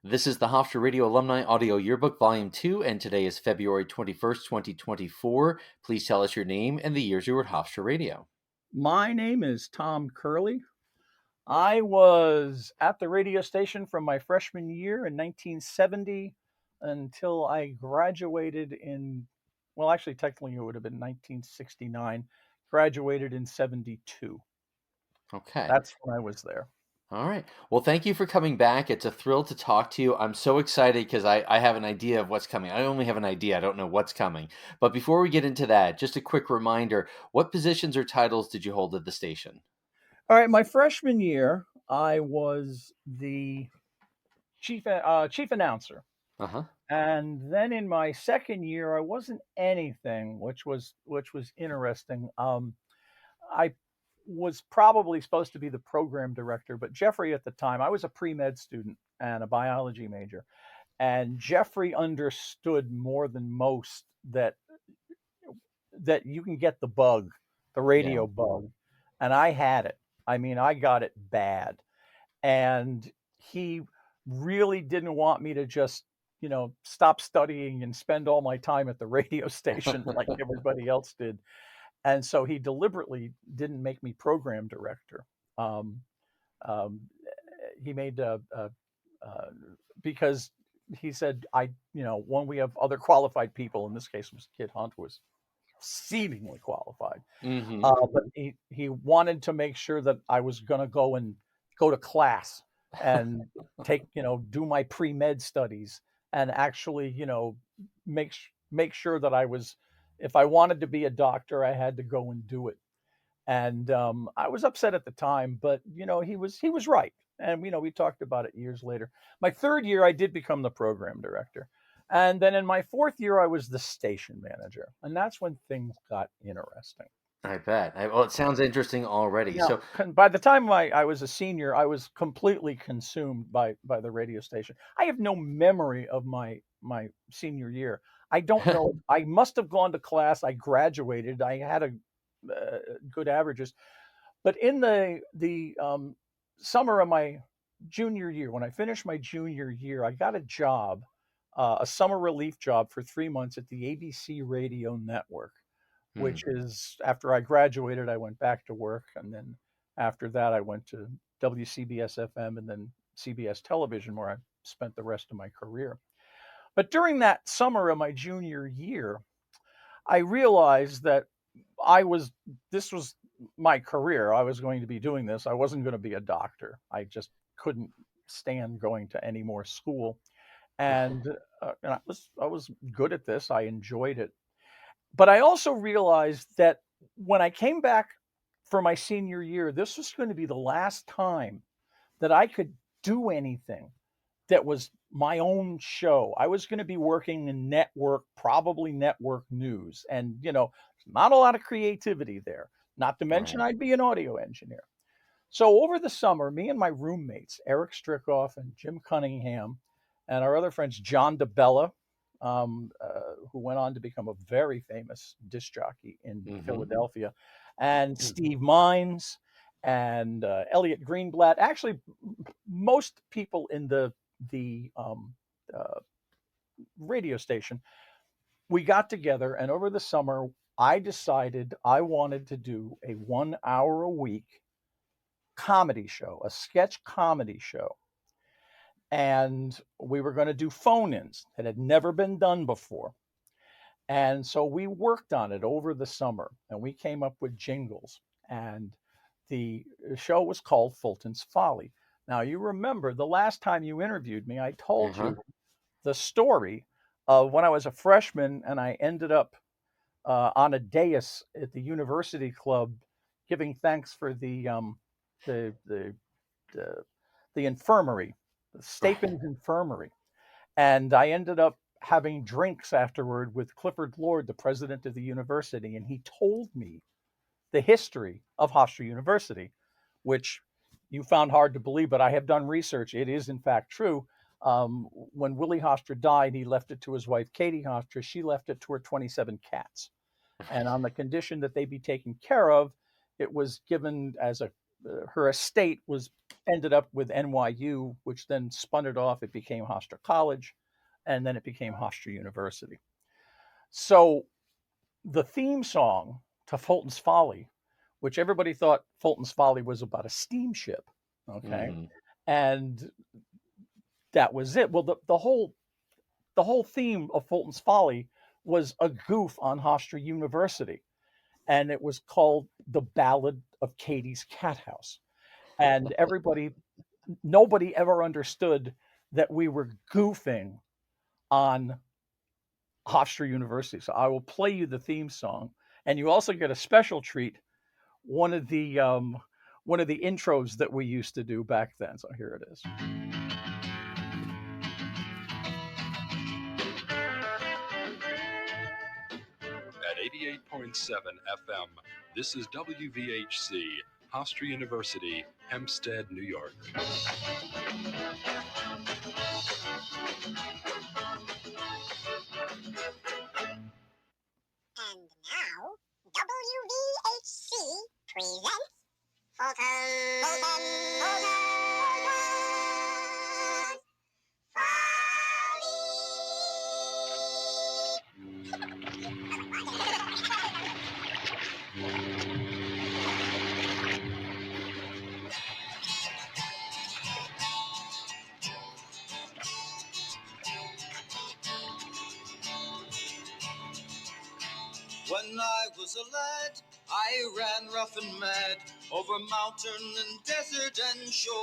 This is the Hofstra Radio Alumni Audio Yearbook, Volume 2, and today is February 21st, 2024. Please tell us your name and the years you were at Hofstra Radio. My name is Tom Curley. I was at the radio station from my freshman year in 1970 until I graduated actually, technically it would have been 1969, graduated in 72. Okay. That's when I was there. All right. Well, thank you for coming back. It's a thrill to talk to you. I'm so excited because I have an idea of what's coming. I only have an idea. I don't know what's coming. But before we get into that, just a quick reminder, what positions or titles did you hold at the station? All right, my freshman year, I was the chief announcer. Uh-huh. And then in my second year, I wasn't anything, which was interesting. I was probably supposed to be the program director, but Jeffrey at the time, I was a pre-med student and a biology major, and Jeffrey understood more than most that you can get the bug, the radio Yeah. bug, and I had it. I mean, I got it bad, and he really didn't want me to just stop studying and spend all my time at the radio station like everybody else did. And so he deliberately didn't make me program director. Um, um, he made because he said, when we have other qualified people, in this case was Kid Hunt, who was seemingly qualified, Mm-hmm. but he wanted to make sure that I was going to go to class and do my pre-med studies and actually make sure that I was, if I wanted to be a doctor, I had to go and do it. And I was upset at the time, but he was right. And we talked about it years later. My third year, I did become the program director, and then in my fourth year, I was the station manager, and that's when things got interesting. I bet. Well, it sounds interesting already. Now, So, by the time I was a senior, I was completely consumed by the radio station. I have no memory of my senior year. I don't know. I must have gone to class. I graduated. I had a good averages, but in the summer of my junior year, when I finished my junior year, I got a job, a summer relief job for 3 months at the ABC Radio Network, hmm. which is, after I graduated, I went back to work. And then after that, I went to WCBS FM and then CBS Television, where I spent the rest of my career. But during that summer of my junior year, I realized that this was my career. I was going to be doing this. I wasn't going to be a doctor. I just couldn't stand going to any more school. And I was good at this. I enjoyed it. But I also realized that when I came back for my senior year, this was going to be the last time that I could do anything that was my own show. I was going to be working in network, probably network news. And, not a lot of creativity there, not to mention Right. I'd be an audio engineer. So over the summer, me and my roommates, Eric Strickoff and Jim Cunningham, and our other friends, John DeBella, who went on to become a very famous disc jockey in Mm-hmm. Philadelphia, and Steve Mines and Elliot Greenblatt. Actually, most people in the uh, radio station, we got together, and over the summer, I decided I wanted to do a 1 hour a week comedy show, a sketch comedy show. And we were going to do phone ins that had never been done before. And so we worked on it over the summer and we came up with jingles. And the show was called Fulton's Folly. Now, you remember the last time you interviewed me, I told Uh-huh. you the story of when I was a freshman and I ended up on a dais at the university club giving thanks for the, the, the, the infirmary, the Right. Staples Infirmary. And I ended up having drinks afterward with Clifford Lord, the president of the university, and he told me the history of Hofstra University, which you found hard to believe, but I have done research. It is, in fact, true. When Willie Hofstra died, he left it to his wife, Katie Hofstra. She left it to her 27 cats. And on the condition that they be taken care of, it was given as her estate ended up with NYU, which then spun it off. It became Hofstra College, and then it became Hofstra University. So the theme song to Fulton's Folly, which everybody thought Fulton's Folly was about a steamship, okay, Mm-hmm. and that was it. Well, the whole theme of Fulton's Folly was a goof on Hofstra University, and it was called "The Ballad of Katie's Cat House." And nobody ever understood that we were goofing on Hofstra University. So I will play you the theme song, and you also get a special treat, one of the intros that we used to do back then. So here it is. At 88.7 FM, this is WVHC, Hofstra University, Hempstead, New York. And now, WVHC presents Fulton, When I was a lad, I ran rough and mad over mountain and desert and shore,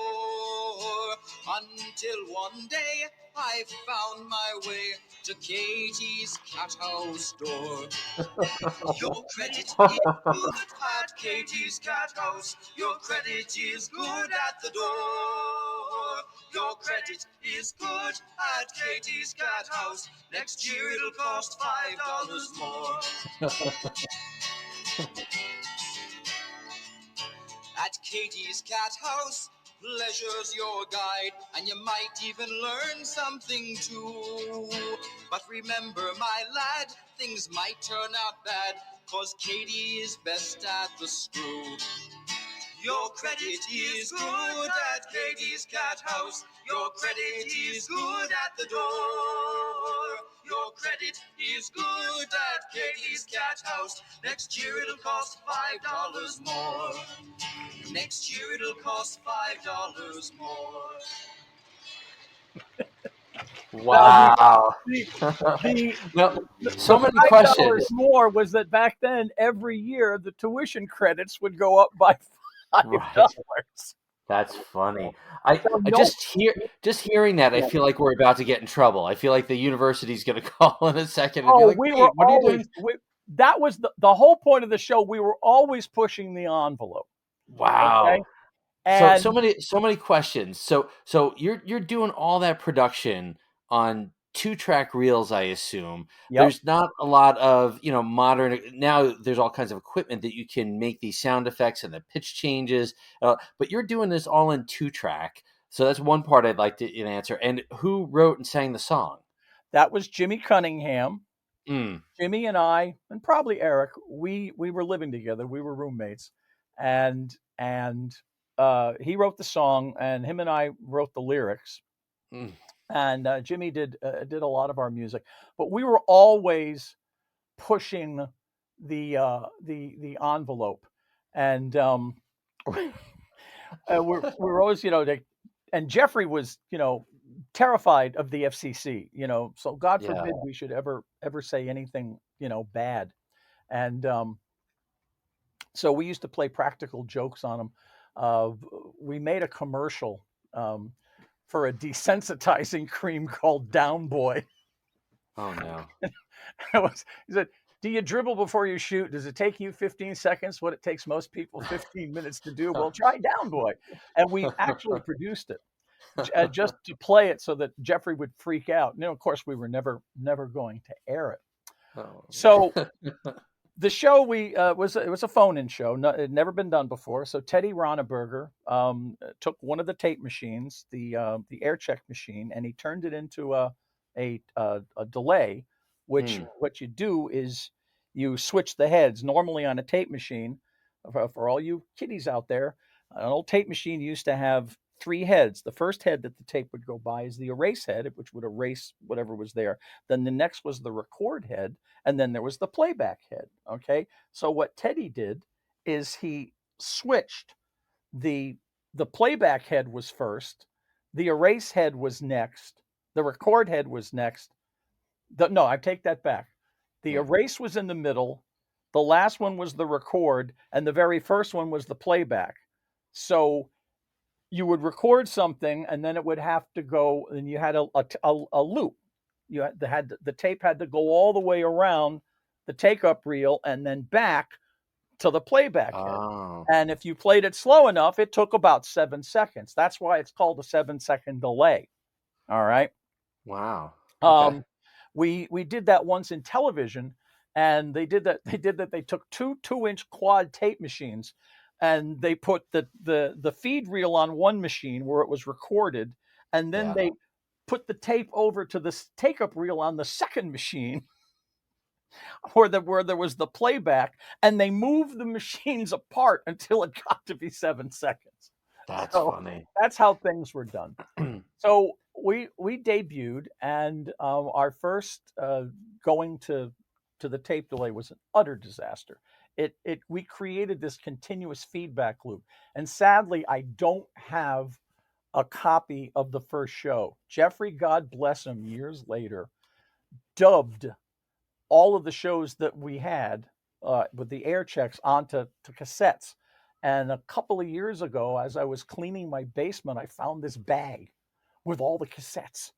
until one day I found my way to Katie's Cat House door. Your credit is good at Katie's Cat House. Your credit is good at the door. Your credit is good at Katie's Cat House. Next year it'll cost $5 more. At Katie's Cat House, pleasure's your guide, and you might even learn something too. But remember, my lad, things might turn out bad, 'cause Katie is best at the screw. Your credit is good at Katie's Cat House. Your credit is good at the door. Your credit is good at Katie's Cat House. Next year it'll cost $5 more. Next year it'll cost $5 more. Wow. The No, the so many $5 questions. more was that back then every year the tuition credits would go up by Right. $5. That's funny. I, So I no, just hearing that, I feel like we're about to get in trouble. I feel like the university's going to call in a second and be oh, like, we "Wait, were what are you doing?" that was the whole point of the show. We were always pushing the envelope. Okay. Wow. And So many questions. So you're doing all that production on 2-track reels, I assume. yep, There's not a lot of, modern now there's all kinds of equipment that you can make these sound effects and the pitch changes. But you're doing this all in 2-track. So that's one part I'd like to answer. And who wrote and sang the song? that was Jimmy Cunningham. Mm, Jimmy and I, and probably Eric, we were living together. We were roommates, and he wrote the song, and him and I wrote the lyrics. mm. And Jimmy did a lot of our music, but we were always pushing the envelope, and we're always and Jeffrey was terrified of the FCC, so God Yeah. forbid we should ever say anything bad, and so we used to play practical jokes on him. We made a commercial for a desensitizing cream called Down Boy. Oh no. He said, "Do you dribble before you shoot? Does it take you 15 seconds? What it takes most people 15 minutes to do? Well, try Down Boy." And we actually produced it just to play it so that Jeffrey would freak out. Of course, we were never going to air it. Oh. So the show it was a phone-in show. No, it had never been done before. So Teddy Ronneberger took one of the tape machines, the air check machine, and he turned it into a delay. Which what you do is you switch the heads. Normally on a tape machine, for all you kiddies out there, An old tape machine used to have three heads. The first head that the tape would go by is the erase head, which would erase whatever was there. Then the next was the record head, and then there was the playback head. Okay, so what Teddy did is he switched the the playback head was first, the erase head was next, the record head was next. No, I take that back. The Yeah. erase was in the middle, the last one was the record, and the very first one was the playback. So you would record something, and then it would have to go, and you had a loop. You had the tape had to go all the way around the take up reel and then back to the playback head. Oh. And if you played it slow enough, it took about 7 seconds. That's why it's called a 7 second delay. All right. Wow. Okay. We did that once in television, and they did that. They took two 2-inch quad tape machines, and they put the feed reel on one machine where it was recorded, and then Yeah. they put the tape over to the take up reel on the second machine where there was the playback, and they moved the machines apart until it got to be 7 seconds. That's So funny. that's how things were done. So we debuted, and our first going to the tape delay was an utter disaster. We created this continuous feedback loop, and sadly, I don't have a copy of the first show. Jeffrey, God bless him, years later, dubbed all of the shows that we had with the air checks onto cassettes. And a couple of years ago, as I was cleaning my basement, I found this bag with all the cassettes.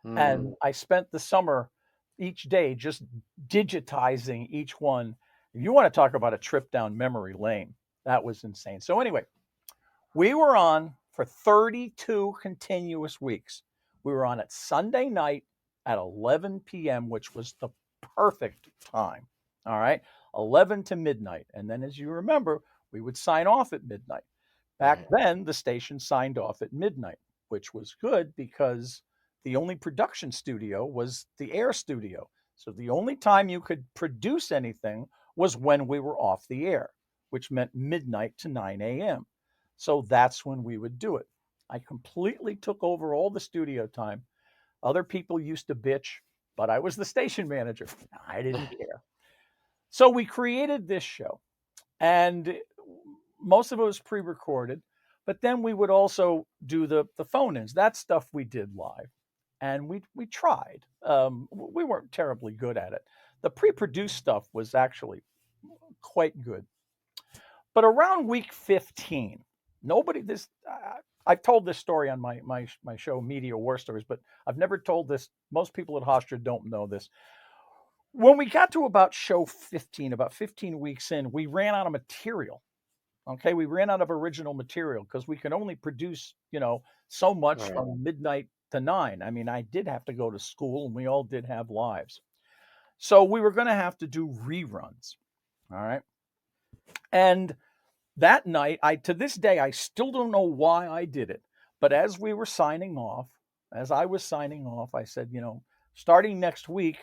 And I spent the summer each day just digitizing each one. If you want to talk about a trip down memory lane, that was insane. So, anyway, we were on for 32 continuous weeks. We were on at Sunday night at 11 p.m., which was the perfect time. All right. 11 to midnight. And then, as you remember, we would sign off at midnight. Back then, the station signed off at midnight, which was good because the only production studio was the air studio. So the only time you could produce anything was when we were off the air, which meant midnight to 9 a.m. So that's when we would do it. I completely took over all the studio time. Other people used to bitch, but I was the station manager. I didn't care. So we created this show, and most of it was pre-recorded, but then we would also do the phone-ins. That stuff we did live, and we tried. We weren't terribly good at it. The pre-produced stuff was actually quite good. But around week 15, I've told this story on my show, Media War Stories, but I've never told this. Most people at Hofstra don't know this. When we got to about show 15, about 15 weeks in, we ran out of material. Okay, we ran out of original material because we could only produce, so much from midnight to 9. I mean, I did have to go to school, and we all did have lives. So we were going to have to do reruns. All right. And that night, to this day, I still don't know why I did it. But as I was signing off, I said, starting next week,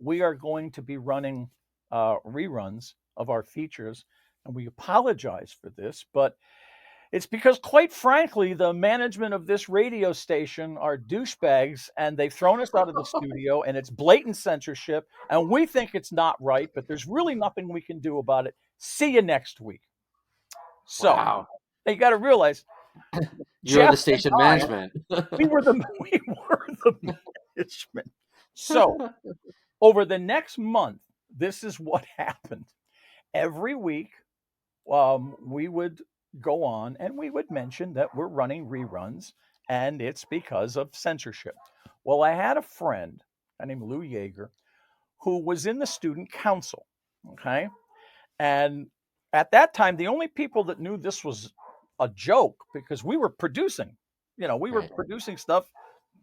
we are going to be running reruns of our features. And we apologize for this, but it's because, quite frankly, the management of this radio station are douchebags, and they've thrown us out of the studio, and it's blatant censorship, and we think it's not right, but there's really nothing we can do about it. See you next week. So Wow. you got to realize, You're Jeff the station and I, management. we were the management. So over the next month, this is what happened. Every week, we would go on and we would mention that we're running reruns, and it's because of censorship. Well, I had a friend named Lou Yeager who was in the student council. Okay. And at that time, the only people that knew this was a joke, because we were producing, we were producing stuff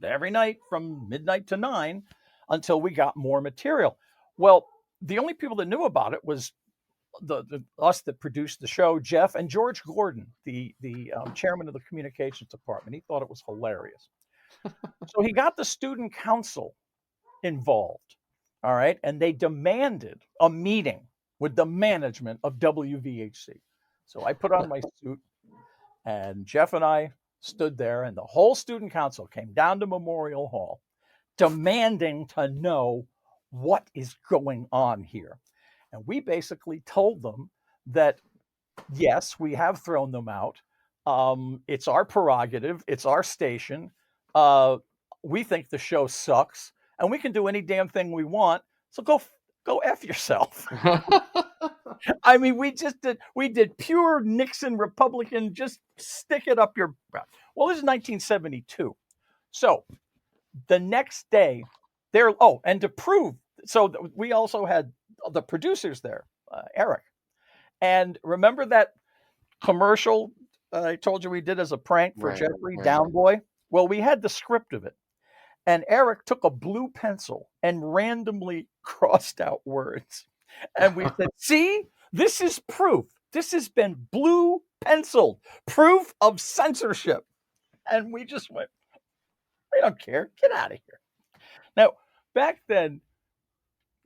every night from midnight to 9 until we got more material. Well, the only people that knew about it was us that produced the show, Jeff and George Gordon, the chairman of the communications department. He thought it was hilarious. So he got the student council involved. All right. And they demanded a meeting with the management of WVHC. So I put on my suit And Jeff and I stood there, and the whole student council came down to Memorial Hall demanding to know what is going on here. And we basically told them that, yes, we have thrown them out. It's our prerogative. It's our station. We think the show sucks, and we can do any damn thing we want. So go F yourself. I mean, we did pure Nixon Republican, just stick it up your butt. Well, this is 1972. So the next day, and to prove, so we also had the producers there, Eric. And remember that commercial I told you we did as a prank for Jeffrey Down Boy? Well, we had the script of it. And Eric took a blue pencil and randomly crossed out words. And we said, see, this is proof. This has been blue penciled, proof of censorship. And we just went, we don't care. Get out of here. Now, back then,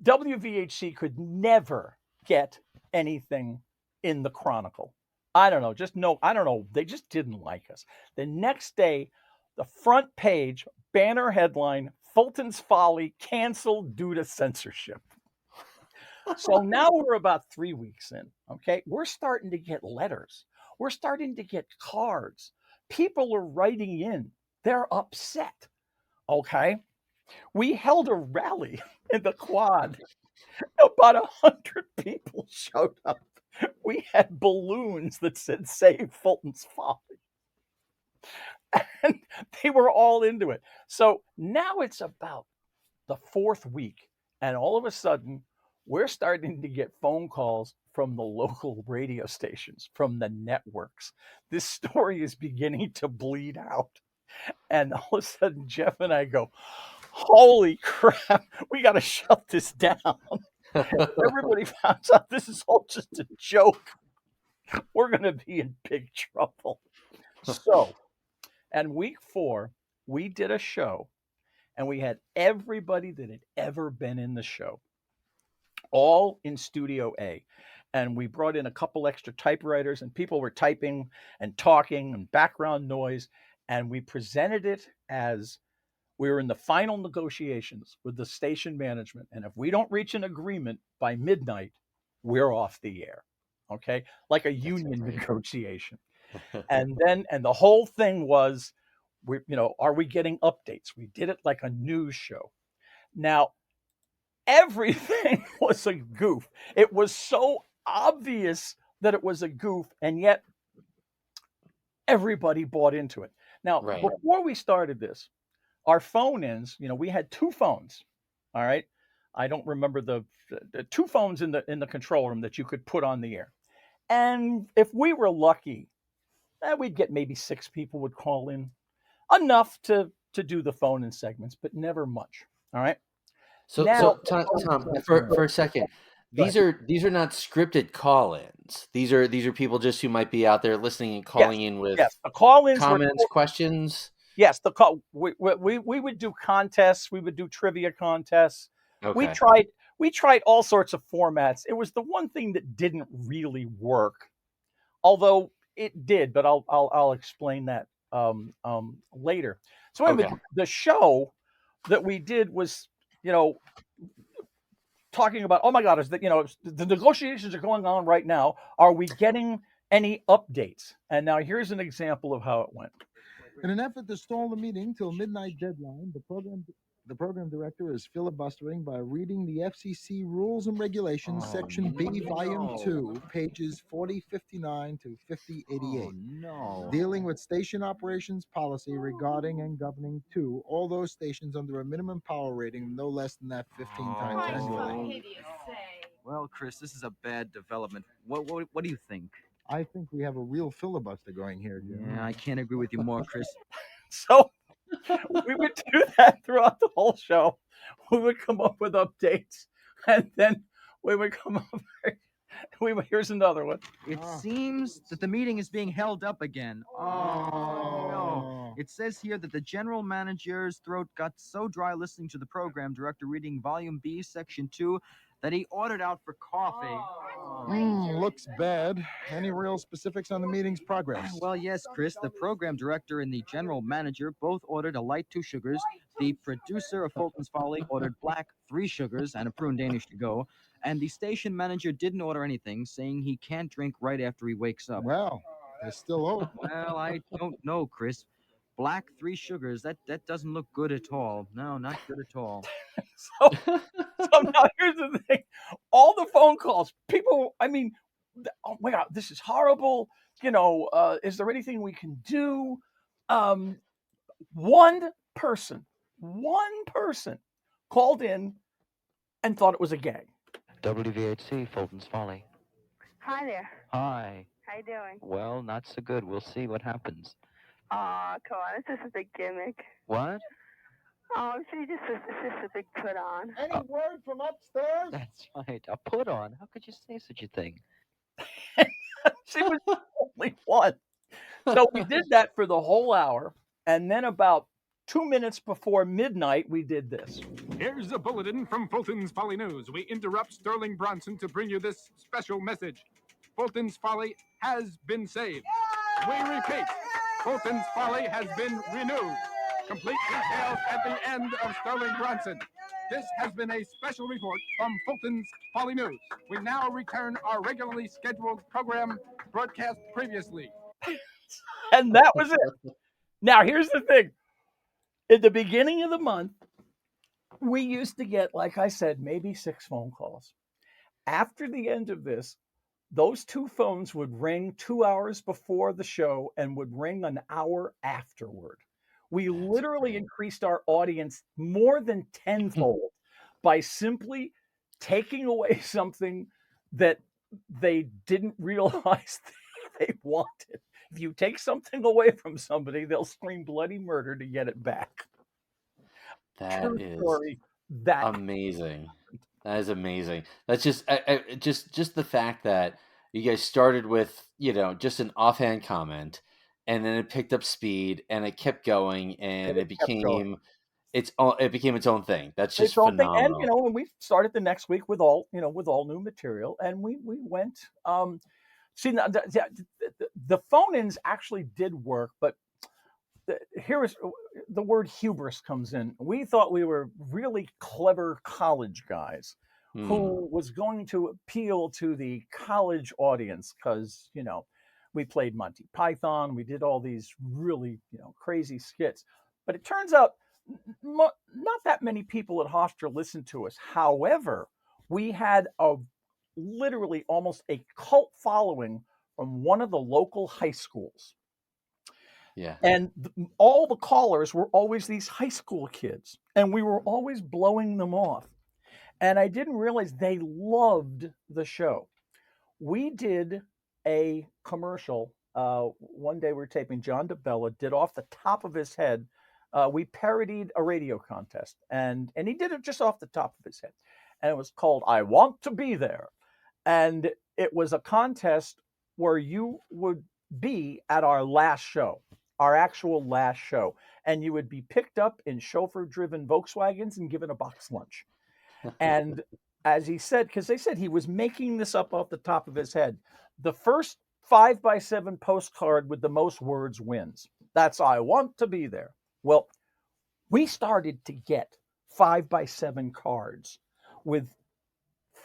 WVHC could never get anything in the Chronicle. I don't know. They just didn't like us. The next day, the front page, banner headline, Fulton's Folly canceled due to censorship. So now we're about 3 weeks in, okay? We're starting to get letters. We're starting to get cards. People are writing in. They're upset, okay? We held a rally in the quad. About 100 people showed up. We had balloons that said "Save Fulton's Folly." And they were all into it. So now it's about the 4th week, and all of a sudden, we're starting to get phone calls from the local radio stations, from the networks. This story is beginning to bleed out. And all of a sudden, Jeff and I go, holy crap, we got to shut this down. Everybody finds out this is all just a joke. We're going to be in big trouble. So, and week 4, we did a show, and we had everybody that had ever been in the show, all in Studio A. And we brought in a couple extra typewriters, and people were typing and talking and background noise. And we presented it as we were in the final negotiations with the station management. And if we don't reach an agreement by midnight, we're off the air. Okay. Like a union negotiation. And the whole thing was, are we getting updates? We did it like a news show. Now, everything was a goof. It was so obvious that it was a goof, and yet everybody bought into it. Now, before we started this, our phone ins, we had 2 phones. All right. I don't remember the 2 phones in the control room that you could put on the air. And if we were lucky, we'd get maybe 6 people would call in, enough to do the phone in segments, but never much. All right. So Tom, for a second, these are not scripted call-ins. These are people just who might be out there listening and calling in with the call-ins comments, questions. Yes, the call. We would do contests. We would do trivia contests. Okay. We tried all sorts of formats. It was the one thing that didn't really work, although it did. But I'll explain that later. So anyway, the show that we did was, talking about, oh my God, the negotiations are going on right now. Are we getting any updates? And now here's an example of how it went. In an effort to stall the meeting till midnight deadline, the program director is filibustering by reading the FCC Rules and Regulations, Section B, Volume 2, pages 4059 to 5088, dealing with station operations policy regarding and governing all those stations under a minimum power rating of no less than that 15 times annually. Well, Chris, this is a bad development. What do you think? I think we have a real filibuster going here, Jim. Yeah, I can't agree with you more, Chris. So we would do that throughout the whole show. We would come up with updates, and then we would come up. Here's another one. It seems that the meeting is being held up again. Oh, no. It says here that the general manager's throat got so dry listening to the program director reading Volume B, Section 2, that he ordered out for coffee. Looks bad. Any real specifics on the meeting's progress? Well, yes, Chris. The program director and the general manager both ordered a light 2 sugars. The producer of Fulton's Folly ordered black 3 sugars and a prune Danish to go. And the station manager didn't order anything, saying he can't drink right after he wakes up. Well, there's still hope. Well, I don't know, Chris. Black 3 sugars, that doesn't look good at all. No, not good at all. So now here's the thing. All the phone calls, people, I mean, oh my God, this is horrible. Is there anything we can do? One person called in and thought it was a gag. WVHC, Fulton's Folly. Hi there. Hi. How you doing? Well, not so good. We'll see what happens. Aw, come on. It's just a big gimmick. What? Oh, it's just a big put on. Any word from upstairs? That's right. A put on. How could you say such a thing? She was the only one. So we did that for the whole hour. And then about 2 minutes before midnight, we did this. Here's a bulletin from Fulton's Folly News. We interrupt Sterling Bronson to bring you this special message. Fulton's Folly has been saved. We repeat, Fulton's Folly has been renewed. Complete details at the end of Sterling Bronson. This has been a special report from Fulton's Folly News. We now return our regularly scheduled program broadcast previously. And that was it. Now, here's the thing. At the beginning of the month, we used to get, like I said, maybe 6 phone calls. After the end of this, those 2 phones would ring 2 hours before the show and would ring an hour afterward. We literally increased our audience more than tenfold by simply taking away something that they didn't realize they wanted. If you take something away from somebody, they'll scream bloody murder to get it back. That True is story. That amazing. That is amazing. That's just the fact that you guys started with, just an offhand comment, and then it picked up speed and it kept going, and it became its own thing. That's just phenomenal. And and we started the next week with all new material, and we went. See, the phone-ins actually did work, but here is the word hubris comes in. We thought we were really clever college guys who was going to appeal to the college audience because, we played Monty Python. We did all these really, crazy skits. But it turns out not that many people at Hofstra listened to us. However, we had literally almost a cult following from one of the local high schools. Yeah. And all the callers were always these high school kids, and we were always blowing them off. And I didn't realize they loved the show. We did a commercial. One day we were taping. John DeBella did off the top of his head. We parodied a radio contest, and he did it just off the top of his head. And it was called I Want to Be There. And it was a contest where you would be at our last show, our actual last show. And you would be picked up in chauffeur-driven Volkswagens and given a box lunch. And as he said, because they said he was making this up off the top of his head, the first 5x7 postcard with the most words wins. That's I Want to Be There. Well, we started to get 5x7 cards with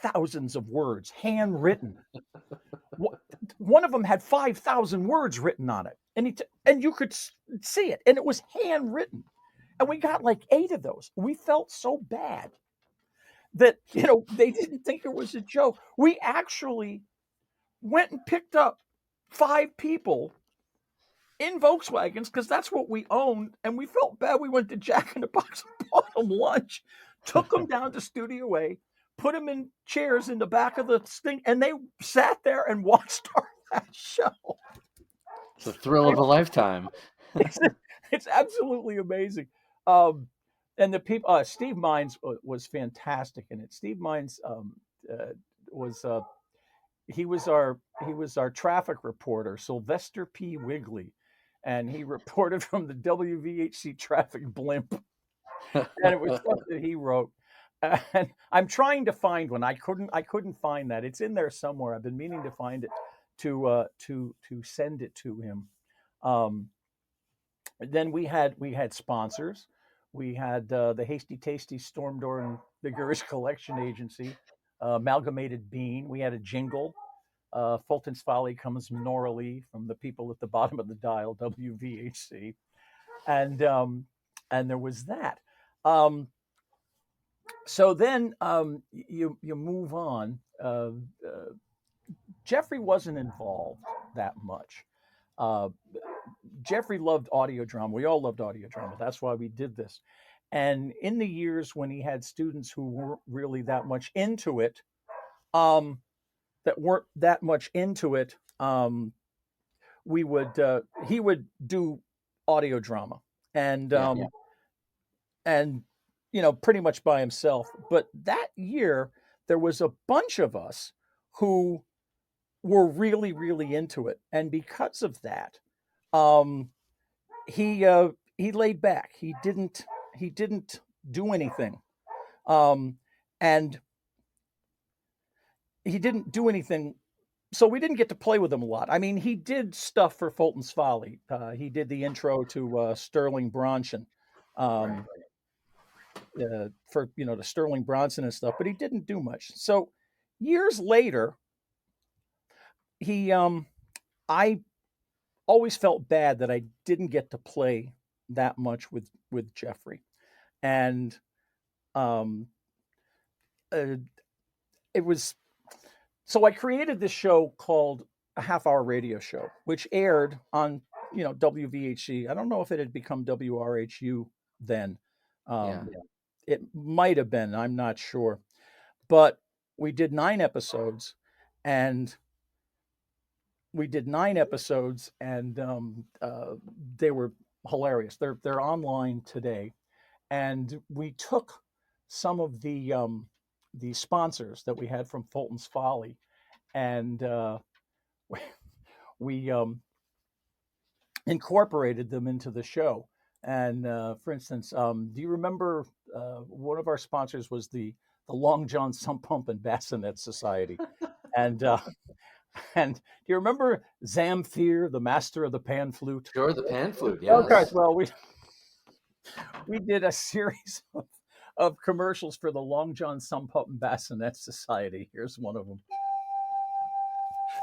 thousands of words, handwritten. One of them had 5,000 words written on it, and you could see it, and it was handwritten. And we got like 8 of those. We felt so bad that, they didn't think it was a joke. We actually went and picked up 5 people in Volkswagens because that's what we owned, and we felt bad. We went to Jack in the Box and bought them lunch, took them down to Studio A, put them in chairs in the back of the thing, and they sat there and watched our last show. It's the thrill of a lifetime. It's absolutely amazing. And the people, Steve Mines was fantastic in it. Steve Mines was he was our traffic reporter, Sylvester P. Wigley, and he reported from the WVHC traffic blimp, and it was stuff that he wrote. And I'm trying to find one. I couldn't find that. It's in there somewhere. I've been meaning to find it to send it to him. Um, then we had sponsors. We had the Hasty Tasty Storm Door and Vigorous Collection Agency, Amalgamated Bean. We had a jingle. Fulton's Folly comes Norley from the people at the bottom of the dial, WVHC, and there was that. So then you move on. Jeffrey wasn't involved that much. Jeffrey loved audio drama. We all loved audio drama. That's why we did this. And in the years when he had students who weren't really that much into it, we would he would do audio drama, and and pretty much by himself. But that year there was a bunch of us who were really, really into it, and because of that, he laid back. He didn't do anything, and he didn't do anything. So we didn't get to play with him a lot. I mean, he did stuff for Fulton's Folly. He did the intro to Sterling Bronson, for to Sterling Bronson and stuff, but he didn't do much. So years later, I always felt bad that I didn't get to play that much with Jeffrey, and it was. So I created this show called A Half Hour Radio Show, which aired on, WVHC. I don't know if it had become WRHU then. It might have been. I'm not sure. But we did 9 episodes, and they were hilarious. They're online today, and we took some of the sponsors that we had from Fulton's Folly, and we incorporated them into the show. And for instance, do you remember one of our sponsors was the Long John Sump Pump and Bassinet Society, and and do you remember Zamfir, the master of the pan flute? Sure, the pan flute. Yes. Okay, well we did a series of commercials for the Long John Sump Pump and Bassinet Society. Here's one of them.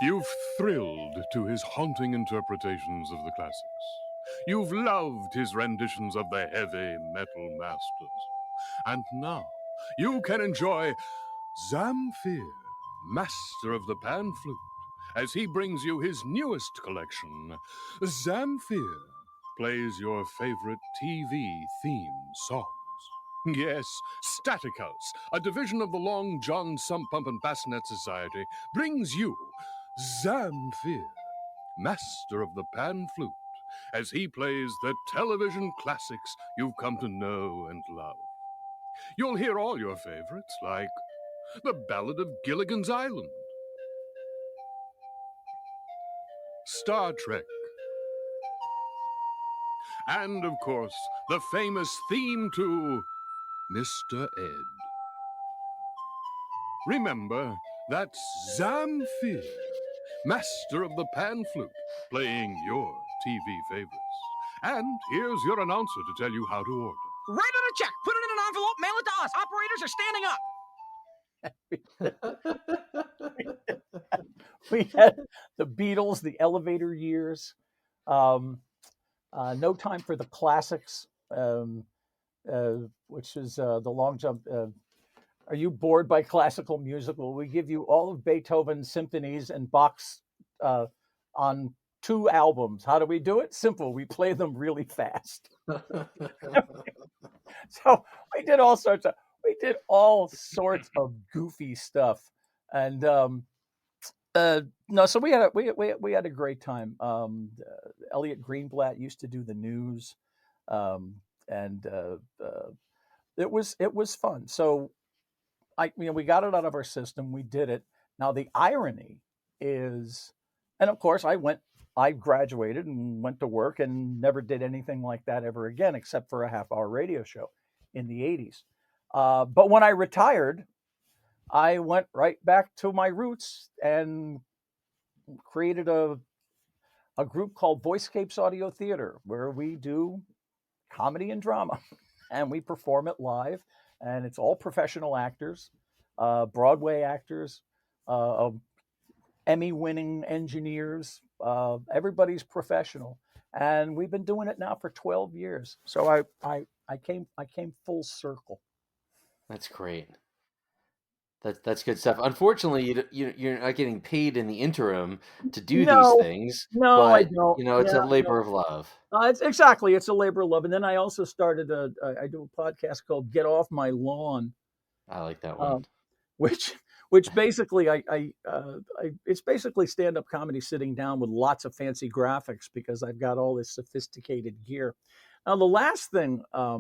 You've thrilled to his haunting interpretations of the classics. You've loved his renditions of the heavy metal masters. And now you can enjoy Zamfir, master of the pan flute, as he brings you his newest collection. Zamfir plays your favorite TV theme songs. Yes, Static House, a division of the Long John Sump Pump and Bassinet Society, brings you Zamfir, master of the pan flute, as he plays the television classics you've come to know and love. You'll hear all your favorites, like The Ballad of Gilligan's Island, Star Trek, and, of course, the famous theme to Mr. Ed. Remember, that's Zamfir, master of the pan flute, playing your TV favorites. And here's your announcer to tell you how to order. Write out a check, put it in an envelope, mail it to us. Operators are standing up. We had the Beatles, the Elevator Years, No Time for the Classics, which is the Long Jump. Are you bored by classical music? Well, we give you all of Beethoven's symphonies and Bach's on 2 albums. How do we do it? Simple. We play them really fast. So we did all sorts of goofy stuff, and no, so we had a great time. Elliot Greenblatt used to do the news, and it was fun. So we got it out of our system. We did it. Now the irony is, and of course I went I graduated and went to work and never did anything like that ever again, except for a half-hour radio show in the 80s. But when I retired, I went right back to my roots and created a group called Voicescapes Audio Theater, where we do comedy and drama, and we perform it live, and it's all professional actors, Broadway actors, Emmy-winning engineers. Everybody's professional, and we've been doing it now for 12 years. So I came full circle. That's great. That's good stuff. Unfortunately, you're not getting paid in the interim to do these No, things, no, I but don't. it's Yeah, a labor no. of love. It's it's a labor of love. And then I also started I do a podcast called Get Off My Lawn, I like that one. which basically it's basically stand-up comedy sitting down with lots of fancy graphics because I've got all this sophisticated gear. Now the last thing I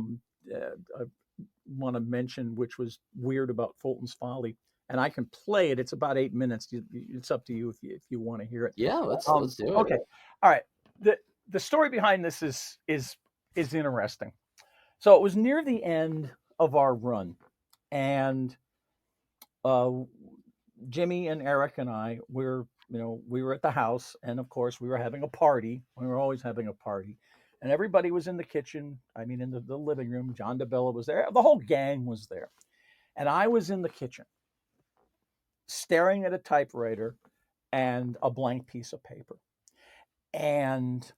want to mention, which was weird about Fulton's Folly, and I can play it. It's about 8 minutes. It's up to you if you want to hear it. Yeah, let's do it. Okay, all right. The story behind this is interesting. So it was near the end of our run, and Jimmy and Eric and I we were at the house, and of course we were having a party. We were always having a party, and everybody was in the kitchen. I mean, in the living room. John DeBella was there. The whole gang was there, and I was in the kitchen, staring at a typewriter and a blank piece of paper, and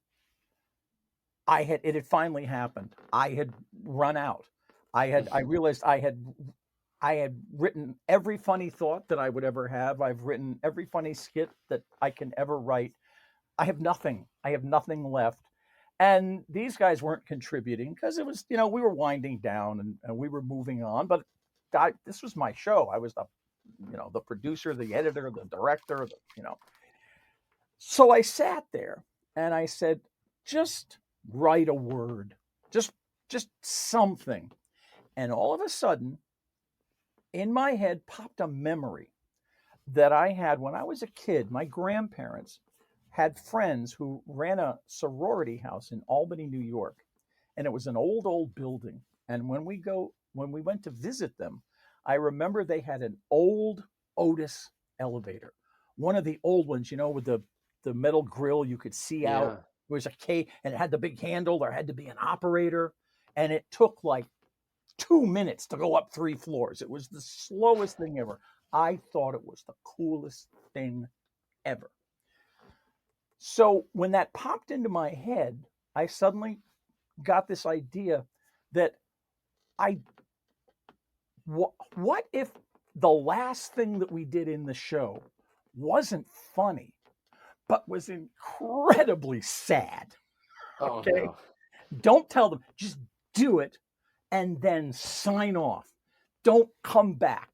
it had finally happened. I had run out. I realized I had written every funny thought that I would ever have. I've written every funny skit that I can ever write. I have nothing. I have nothing left. And these guys weren't contributing because it was, we were winding down and we were moving on. But this was my show. I was the producer, the editor, the director, So I sat there and I said, just write a word, just something. And all of a sudden, in my head popped a memory that I had when I was a kid. My grandparents had friends who ran a sorority house in Albany, New York, and it was an old building. And when we went to visit them, I remember they had an old Otis elevator, one of the old ones, with the metal grill you could see out. Yeah. It was a K, and it had the big handle. There had to be an operator, and it took like 2 minutes to go up 3 floors. It was the slowest thing ever. I thought it was the coolest thing ever. So when that popped into my head, I suddenly got this idea that what if the last thing that we did in the show wasn't funny, but was incredibly sad? Oh, Okay. no. Don't tell them. Just do it and then sign off. Don't come back.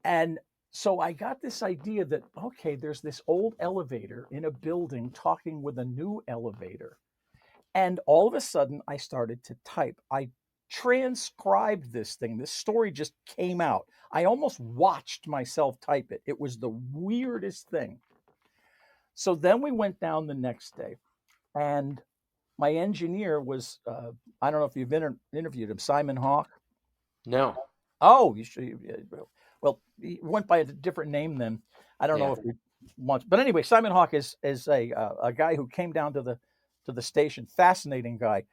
And so I got this idea that, okay, there's this old elevator in a building talking with a new elevator. And all of a sudden I started to type. I transcribed this thing. This story just came out. I almost watched myself type it. It was the weirdest thing. So then we went down the next day, and my engineer was, I don't know if you've interviewed him, Simon Hawk. No. Oh, you should. Well, he went by a different name then. I don't know if he wants, but anyway, Simon Hawk is a guy who came down to the station. Fascinating guy.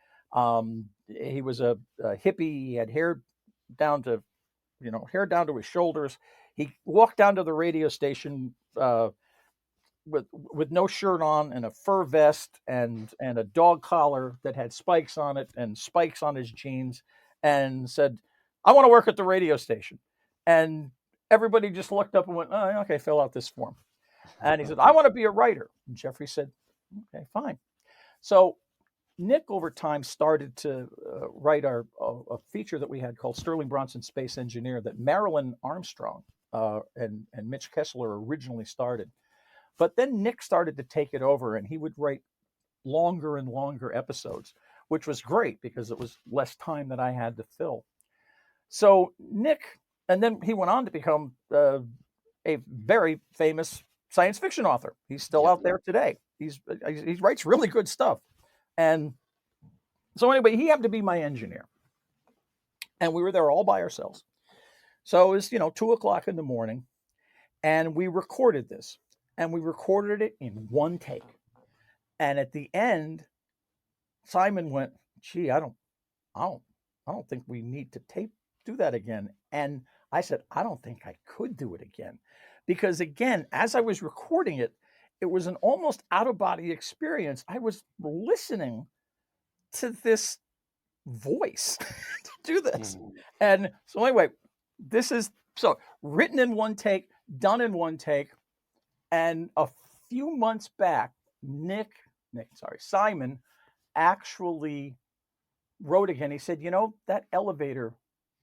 He was a hippie. He had hair down to his shoulders. He walked down to the radio station with no shirt on and a fur vest and a dog collar that had spikes on it and spikes on his jeans, and said, "I want to work at the radio station." And everybody just looked up and went, "Oh, okay, fill out this form." And he said, "I want to be a writer." And Jeffrey said, "Okay, fine." So Nick, over time, started to write a feature that we had called Sterling Bronson Space Engineer that Marilyn Armstrong and Mitch Kessler originally started. But then Nick started to take it over, and he would write longer and longer episodes, which was great because it was less time that I had to fill. So Nick, and then he went on to become a very famous science fiction author. He's still out there today. he writes really good stuff. And so anyway, he happened to be my engineer, and we were there all by ourselves. So it was 2 o'clock in the morning, and we recorded this, and we recorded it in one take. And at the end, Simon went, "Gee, I don't think we need to do that again." And I said, "I don't think I could do it again," because again, as I was recording it, it was an almost out of body experience. I was listening to this voice to do this. And so anyway, this is so written in one take, done in one take. And a few months back, Simon actually wrote again. He said, that elevator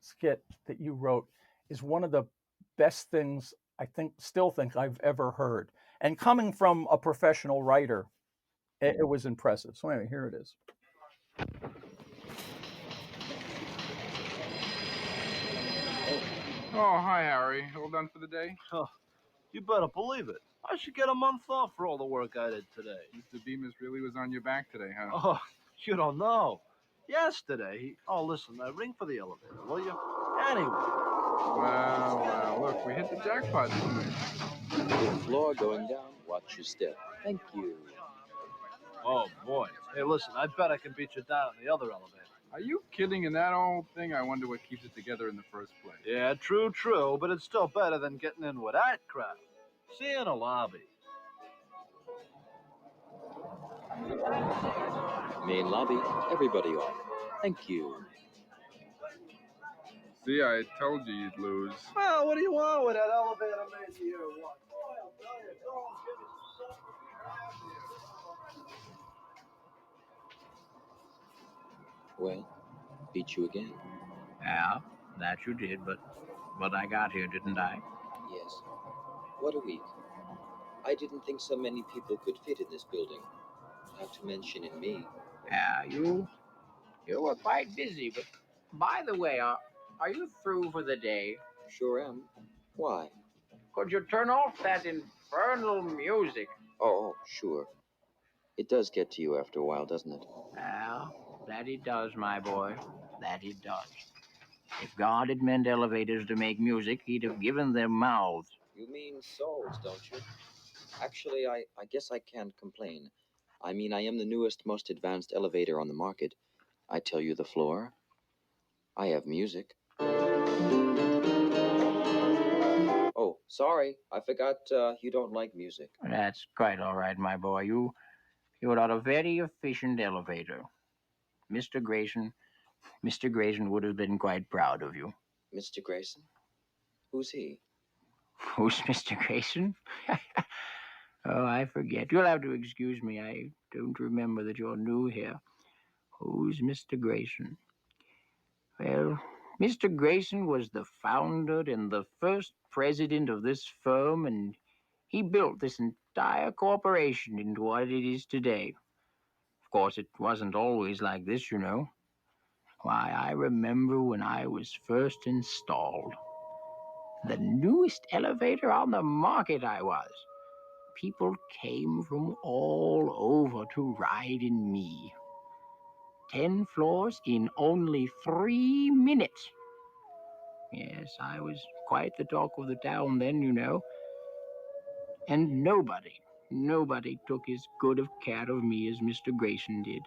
skit that you wrote is one of the best things still think I've ever heard. And coming from a professional writer, it was impressive. So anyway, here it is. Oh, hi, Harry. All done for the day? Oh, you better believe it. I should get a month off for all the work I did today. Mr. Bemis really was on your back today, huh? Oh, you don't know. Yesterday, listen, ring for the elevator, will you? Anyway. Well, look, we hit the jackpot, didn't we? With floor going down, watch your step. Thank you. Oh, boy. Hey, listen, I bet I can beat you down in the other elevator. Are you kidding? In that old thing, I wonder what keeps it together in the first place. Yeah, true, but it's still better than getting in with that crowd. See you in the lobby. Main lobby, everybody off. Thank you. See, I told you you'd lose. Well, what do you want with that elevator made here? What? Well, beat you again. Yeah, that you did, but I got here, didn't I? Yes. What a week. I didn't think so many people could fit in this building. Not to mention in me. Yeah, you were quite busy, but by the way, are you through for the day? Sure am. Why? Could you turn off that infernal music? Oh, sure. It does get to you after a while, doesn't it? Well, that it does, my boy. That it does. If God had meant elevators to make music, he'd have given them mouths. You mean souls, don't you? Actually, I guess I can't complain. I mean, I am the newest, most advanced elevator on the market. I tell you the floor. I have music. Oh, sorry. I forgot you don't like music. That's quite all right, my boy. You are a very efficient elevator. Mr. Grayson would have been quite proud of you. Mr. Grayson? Who's he? Who's Mr. Grayson? Oh, I forget. You'll have to excuse me. I don't remember that you're new here. Who's Mr. Grayson? Well, Mr. Grayson was the founder and the first president of this firm, and he built this entire corporation into what it is today. Of course, it wasn't always like this, you know. Why, I remember when I was first installed. The newest elevator on the market I was. People came from all over to ride in me. 10 floors in only 3 minutes. Yes, I was quite the talk of the town then, you know. And nobody took as good of care of me as Mr. Grayson did.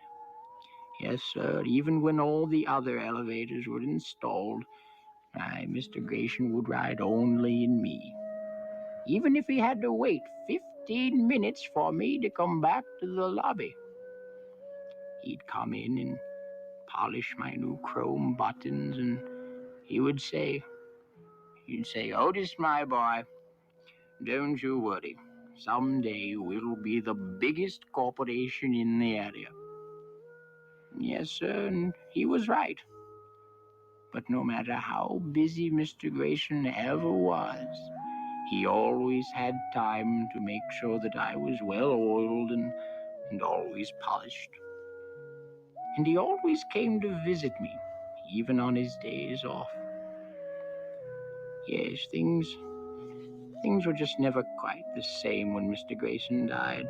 Yes, sir, even when all the other elevators were installed, Mr. Grayson would ride only in me. Even if he had to wait 15 minutes for me to come back to the lobby. He'd come in and polish my new chrome buttons, and he'd say, "Otis, my boy, don't you worry. Someday we'll be the biggest corporation in the area." Yes, sir, and he was right. But no matter how busy Mr. Grayson ever was, he always had time to make sure that I was well oiled and always polished. And he always came to visit me, even on his days off. Yes, things were just never quite the same when Mr. Grayson died.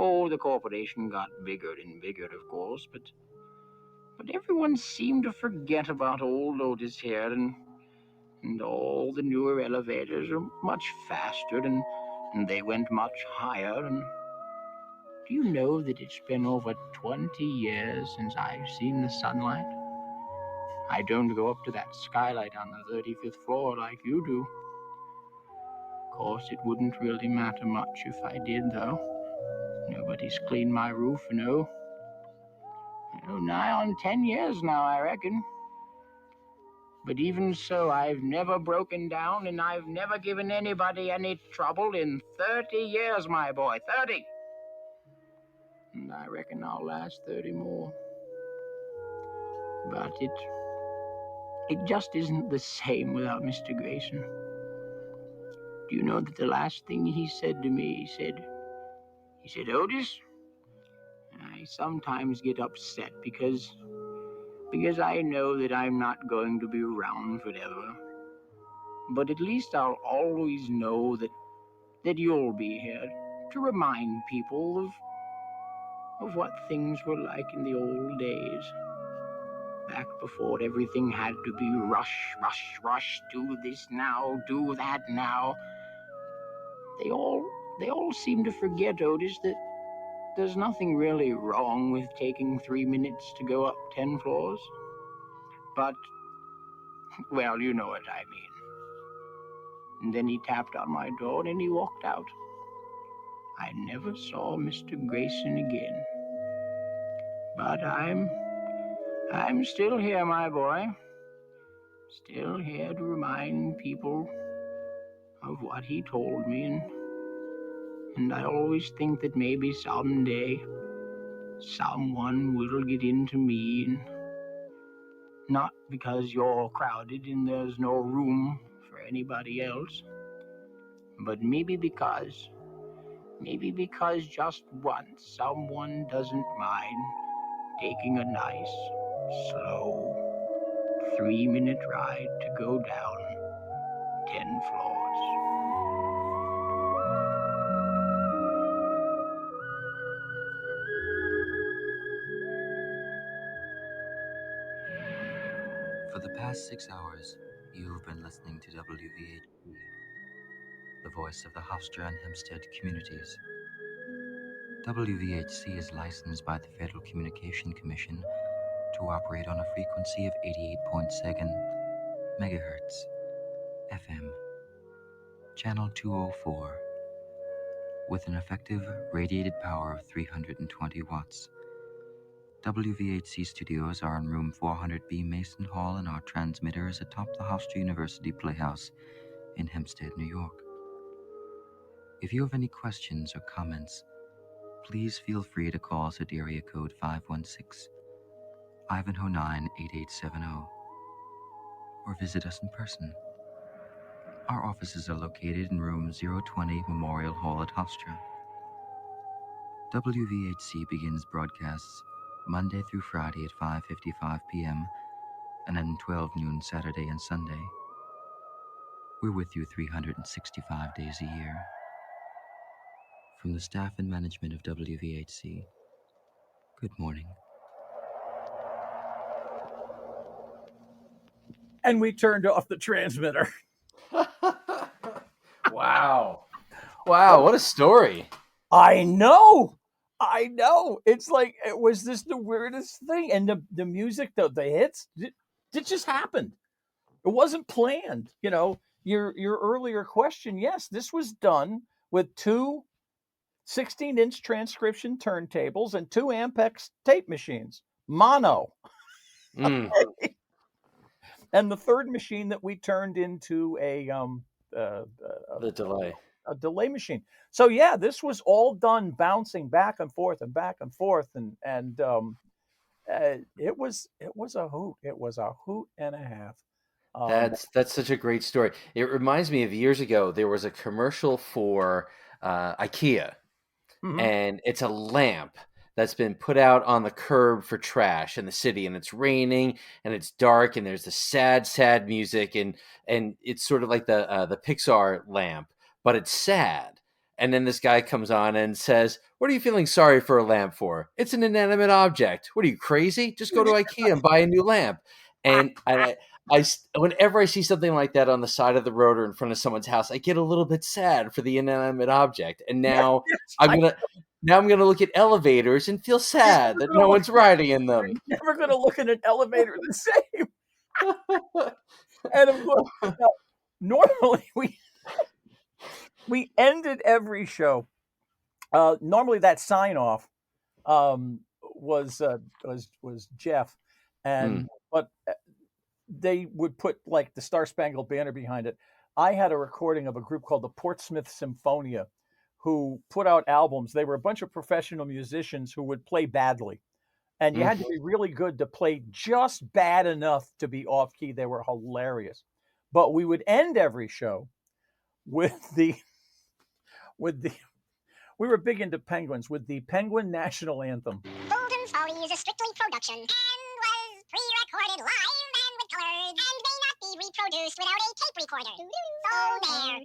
Oh, the corporation got bigger and bigger, of course, but everyone seemed to forget about old Otis here, and all the newer elevators are much faster, and they went much higher. And do you know that it's been over 20 years since I've seen the sunlight? I don't go up to that skylight on the 35th floor like you do. Of course, it wouldn't really matter much if I did, though. Nobody's cleaned my roof, nigh on 10 years now, I reckon. But even so, I've never broken down, and I've never given anybody any trouble in 30 years, my boy, 30. And I reckon I'll last 30 more. But it just isn't the same without Mr. Grayson. Do you know that the last thing he said to me, he said, Otis, I sometimes get upset because I know that I'm not going to be around forever. But at least I'll always know that you'll be here to remind people of what things were like in the old days. Back before everything had to be rush, rush, rush, do this now, do that now. They all seem to forget, Otis, that there's nothing really wrong with taking 3 minutes to go up 10 floors. But, well, you know what I mean. And then he tapped on my door and he walked out. I never saw Mr. Grayson again. But I'm still here, my boy. Still here to remind people of what he told me, and I always think that maybe someday someone will get into me, and not because you're crowded and there's no room for anybody else, but maybe because just once someone doesn't mind taking a nice, slow, 3-minute ride to go down 10 floors. For the past 6 hours, you've been listening to WVHC, the voice of the Hofstra and Hempstead communities. WVHC is licensed by the Federal Communication Commission to operate on a frequency of 88.7 megahertz FM, channel 204, with an effective radiated power of 320 watts. WVHC studios are in room 400B Mason Hall, and our transmitter is atop the Hofstra University Playhouse in Hempstead, New York. If you have any questions or comments, please feel free to call us at area code 516-509-8870 or visit us in person. Our offices are located in room 020 Memorial Hall at Hofstra. WVHC begins broadcasts Monday through Friday at 5:55 p.m. and then 12 noon Saturday and Sunday. We're with you 365 days a year. From the staff and management of WVHC, good morning. And we turned off the transmitter. Wow. Wow, what a story. I know. It's like, it was just the weirdest thing. And the music, the hits, it just happened. It wasn't planned. Your earlier question, yes, this was done with two 16-inch transcription turntables and two Ampex tape machines, mono. Mm. Okay. And the third machine that we turned into The delay. a delay machine. So yeah, this was all done bouncing back and forth, and it was a hoot. It was a hoot and a half. That's such a great story. It reminds me of years ago. There was a commercial for IKEA, and it's a lamp that's been put out on the curb for trash in the city, and it's raining and it's dark, and there's the sad music, and it's sort of like the Pixar lamp, but it's sad. And then this guy comes on and says, "What are you feeling sorry for a lamp for? It's an inanimate object. What are you, crazy? Just go to IKEA and buy a new lamp." And whenever I see something like that on the side of the road or in front of someone's house, I get a little bit sad for the inanimate object. And now I'm gonna look at elevators and feel sad that no one's riding in them. You're never going to look at an elevator the same. And of course, normally we ended every show. Normally that sign off was Jeff, and but they would put like the Star Spangled Banner behind it. I had a recording of a group called the Portsmouth Symphonia, who put out albums. They were a bunch of professional musicians who would play badly, and you had to be really good to play just bad enough to be off key. They were hilarious, but we would end every show with the we were big into Penguins, with the Penguin National Anthem. Fulton Folly is a Strictly production and was pre-recorded live and with colors and may not be reproduced without a tape recorder. So there.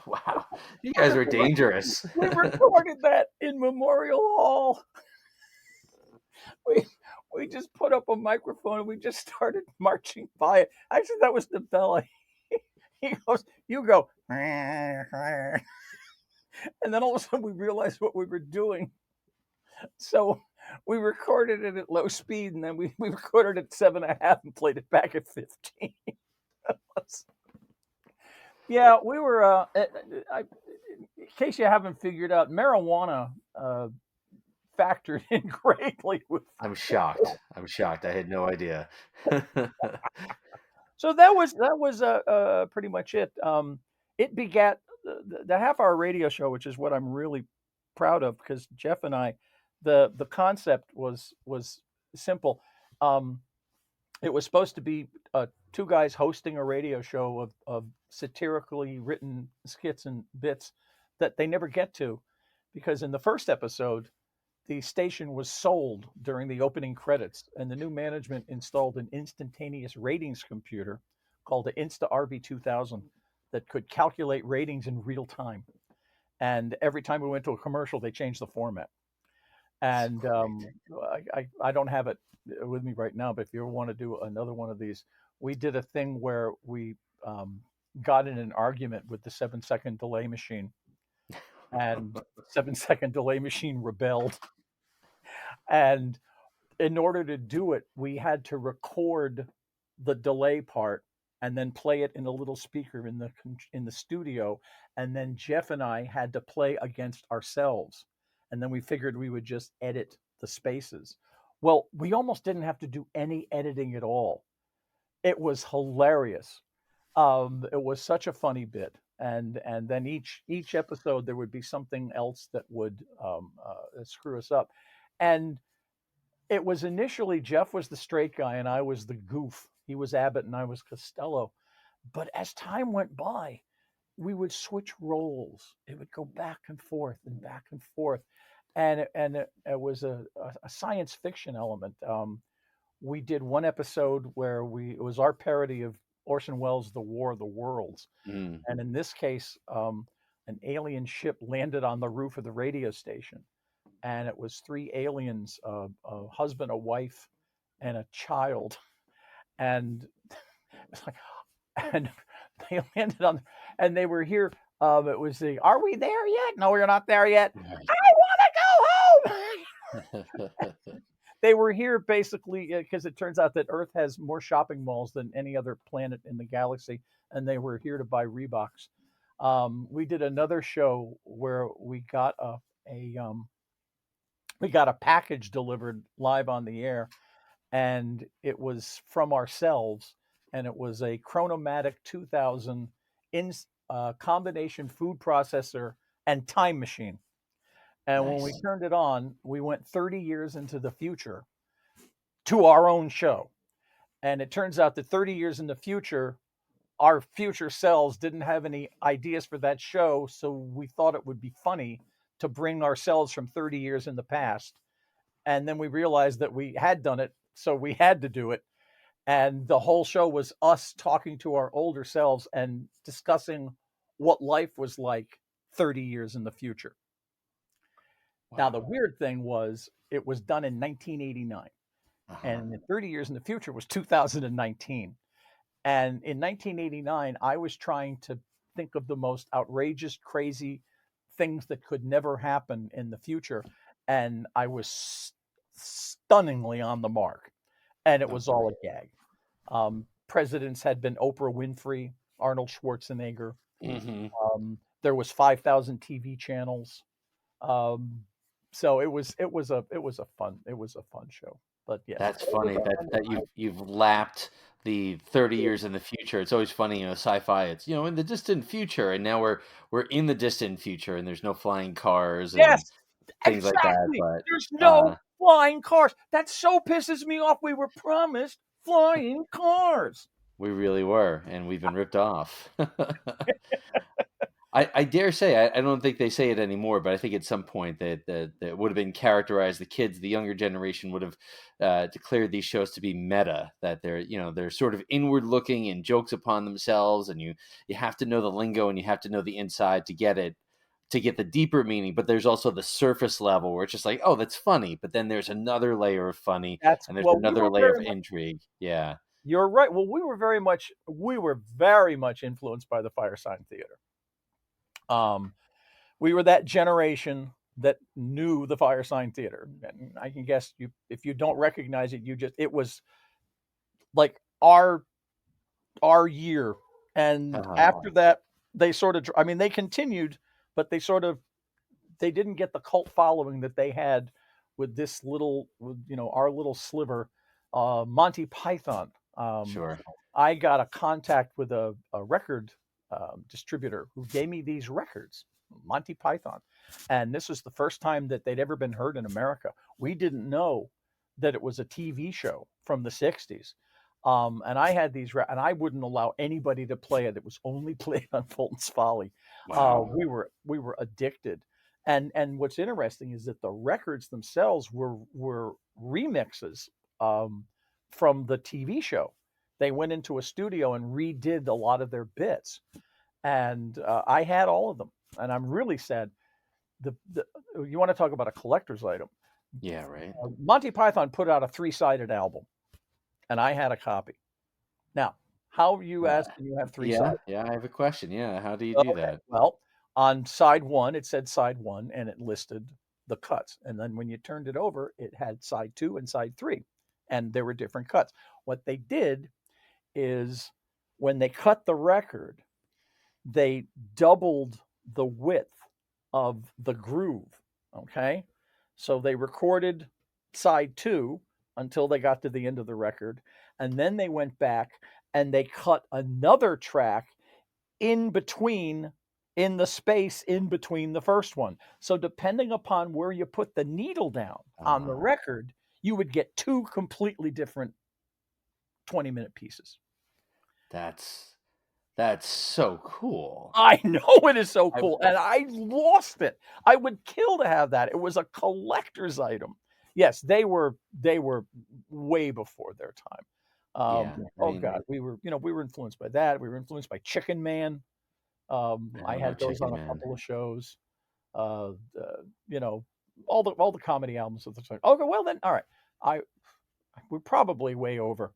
Wow, you guys are dangerous. We recorded that in Memorial Hall. We just put up a microphone and we just started marching by it. Actually, that was the fella. He goes, "You go," and then all of a sudden we realized what we were doing. So we recorded it at low speed, and then we recorded it at 7.5 and played it back at 15. Yeah, we were. In case you haven't figured out, marijuana factored in greatly with. I'm shocked. I had no idea. So that was pretty much it. It begat the half-hour radio show, which is what I'm really proud of, because Jeff and I, the concept was simple. It was supposed to be two guys hosting a radio show of satirically written skits and bits that they never get to, because in the first episode, the station was sold during the opening credits, and the new management installed an instantaneous ratings computer called the Insta RB2000 that could calculate ratings in real time. And every time we went to a commercial, they changed the format. And I don't have it with me right now, but if you ever want to do another one of these, we did a thing where we got in an argument with the 7-second delay machine, and 7-second delay machine rebelled. And in order to do it, we had to record the delay part and then play it in a little speaker in the studio. And then Jeff and I had to play against ourselves. And then we figured we would just edit the spaces. Well, we almost didn't have to do any editing at all. It was hilarious. It was such a funny bit. And then each episode there would be something else that would screw us up. And it was initially Jeff was the straight guy and I was the goof. He was Abbott and I was Costello. But as time went by, we would switch roles. It would go back and forth and back and forth. And it was a science fiction element. We did one episode where it was our parody of Orson Welles' The War of the Worlds. And in this case, an alien ship landed on the roof of the radio station. And it was 3 aliens, a husband, a wife, and a child. And it's like, and they landed on, and they were here. It was are we there yet? No, we're not there yet. I want to go home. they were here basically because it turns out that Earth has more shopping malls than any other planet in the galaxy, and they were here to buy Reeboks. We did another show where we got a package delivered live on the air, and it was from ourselves, and it was a Chronomatic 2000 in combination food processor and time machine. And when we Nice. turned it on, we went 30 years into the future to our own show. And it turns out that 30 years in the future, our future selves didn't have any ideas for that show. So we thought it would be funny to bring ourselves from 30 years in the past. And then we realized that we had done it. So we had to do it. And the whole show was us talking to our older selves and discussing what life was like 30 years in the future. Now, the weird thing was it was done in 1989, and 30 years in the future was 2019. And in 1989, I was trying to think of the most outrageous, crazy things that could never happen in the future. And I was stunningly on the mark. And it was all a gag. Presidents had been Oprah Winfrey, Arnold Schwarzenegger. There was 5,000 TV channels. So it was a fun show. But yes, That's funny that you've lapped the 30 years in the future. It's always funny, sci-fi. It's in the distant future, and now we're in the distant future, and there's no flying cars and yes, things like that. exactly. But There's no flying cars. That so pisses me off. We were promised flying cars. we really were, and we've been ripped off. I dare say I don't think they say it anymore, but I think at some point that would have been characterized. The kids, the younger generation, would have declared these shows to be meta. That they're sort of inward looking and jokes upon themselves, and you have to know the lingo and you have to know the inside to get it, to get the deeper meaning. But there's also the surface level where it's just like, oh, that's funny, but then there's another layer of funny, and there's another layer of intrigue. Yeah, you're right. Well, we were very much influenced by the Firesign Theater. We were that generation that knew the Firesign Theater, and I can guess if you don't recognize it, it was like our year. And after that, they sort of, they continued, but they didn't get the cult following that they had with this little, our little sliver, Monty Python. Sure. I got a contact with a record distributor who gave me these records, Monty Python. And this was the first time that they'd ever been heard in America. We didn't know that it was a TV show from the 60s. And I had these, and I wouldn't allow anybody to play it. It was only played on Fulton's Folly. Wow. We were addicted. And what's interesting is that the records themselves were remixes from the TV show. They went into a studio and redid a lot of their bits, and I had all of them. And I'm really sad. You want to talk about a collector's item? Yeah, right. Monty Python put out a 3-sided album, and I had a copy. Now, how you ask when you have 3 sides? Yeah, I have a question. Yeah, how do you do that? Well, on side 1, it said side 1, and it listed the cuts. And then when you turned it over, it had side 2 and side 3, and there were different cuts. What they did is when they cut the record, they doubled the width of the groove. Okay. So they recorded side 2 until they got to the end of the record. And then they went back and they cut another track in the space in between the first one. So depending upon where you put the needle down on the record, you would get 2 completely different 20-minute pieces. That's so cool. I know it is so cool. And I lost it. I would kill to have that. It was a collector's item. Yes, they were way before their time. God, we were influenced by that. We were influenced by Chicken Man. I had those on a couple of shows. All the comedy albums of the time. Okay, well then, all right. We're probably way over.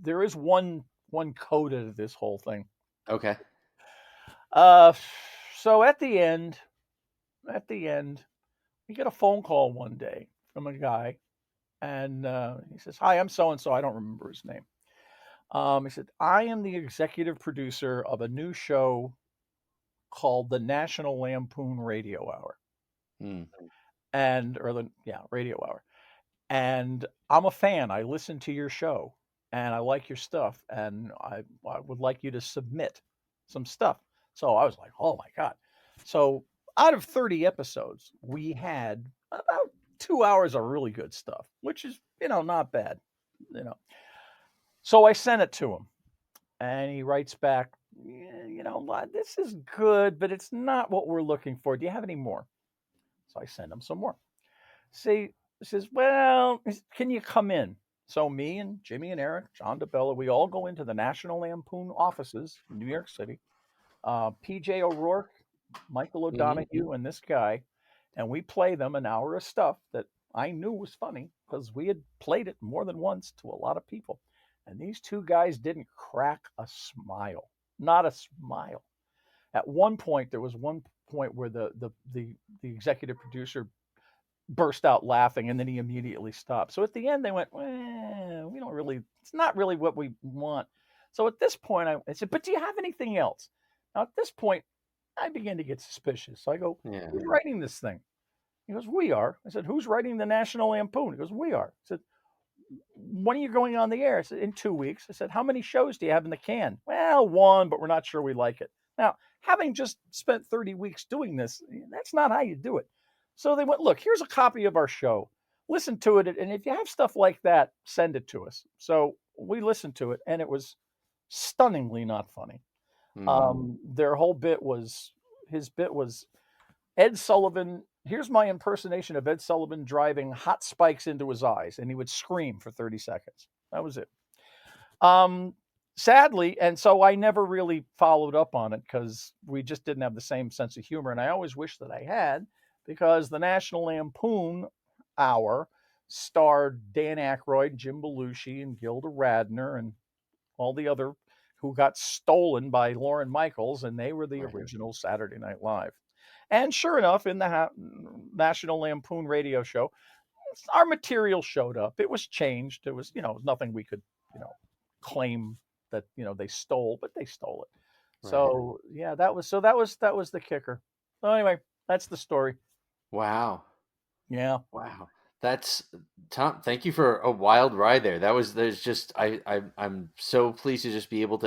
There is one coda to this whole thing. Okay. So at the end, we get a phone call one day from a guy And he says, "Hi, I'm so and so." I don't remember his name. He said, "I am the executive producer of a new show called the National Lampoon Radio Hour." Mm. And or the Radio Hour. And I'm a fan. I listen to your show and I like your stuff, and I would like you to submit some stuff. So I was like, "Oh my God." So out of 30 episodes, we had about 2 hours of really good stuff, which is, not bad, So I sent it to him, and he writes back, "Yeah, this is good, but it's not what we're looking for. Do you have any more?" So I sent him some more. See, says, "Well, can you come in?" So me and Jimmy and Eric, John DeBella, we all go into the National Lampoon offices in New York City. PJ O'Rourke, Michael O'Donoghue, and this guy, and we play them an hour of stuff that I knew was funny because we had played it more than once to a lot of people. And these two guys didn't crack a smile, not a smile. At one point, there was one point where the executive producer burst out laughing, and then he immediately stopped. So at the end, they went, "Well, we don't really, it's not really what we want." So at this point, I said, "But do you have anything else?" Now at this point, I began to get suspicious. So I go, Yeah. "Who's writing this thing?" He goes, "We are." I said, "Who's writing the National Lampoon?" He goes, "We are." I said, "When are you going on the air?" I said, "In 2 weeks." I said, "How many shows do you have in the can?" "Well, one, but we're not sure we like it." Now, having just spent 30 weeks doing this, that's not how you do it. So they went, "Look, here's a copy of our show. Listen to it. And if you have stuff like that, send it to us." So we listened to it, and it was stunningly not funny. Their whole his bit was Ed Sullivan. Here's my impersonation of Ed Sullivan driving hot spikes into his eyes, and he would scream for 30 seconds. That was it. Sadly, and so I never really followed up on it because we just didn't have the same sense of humor. And I always wish that I had, because the National Lampoon Hour starred Dan Aykroyd, Jim Belushi, and Gilda Radner, and all the other who got stolen by Lorne Michaels, and they were the original Saturday Night Live. And sure enough, in the National Lampoon radio show, our material showed up. It was changed. It was, nothing we could, claim that, they stole, but they stole it. So yeah, that was the kicker. So anyway, that's the story. Wow. Yeah. Wow. That's Tom. Thank you for a wild ride there. There's just, I'm so pleased to just be able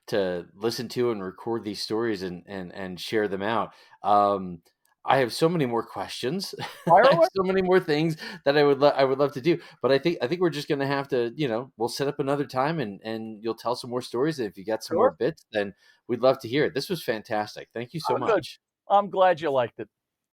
to listen to and record these stories and share them out. I have so many more questions. I have so many more things that I would love to do, but I think we're just going to have to, we'll set up another time and you'll tell some more stories. And if you got some more bits, then we'd love to hear it. This was fantastic. Thank you so Good. much. I'm glad you liked it.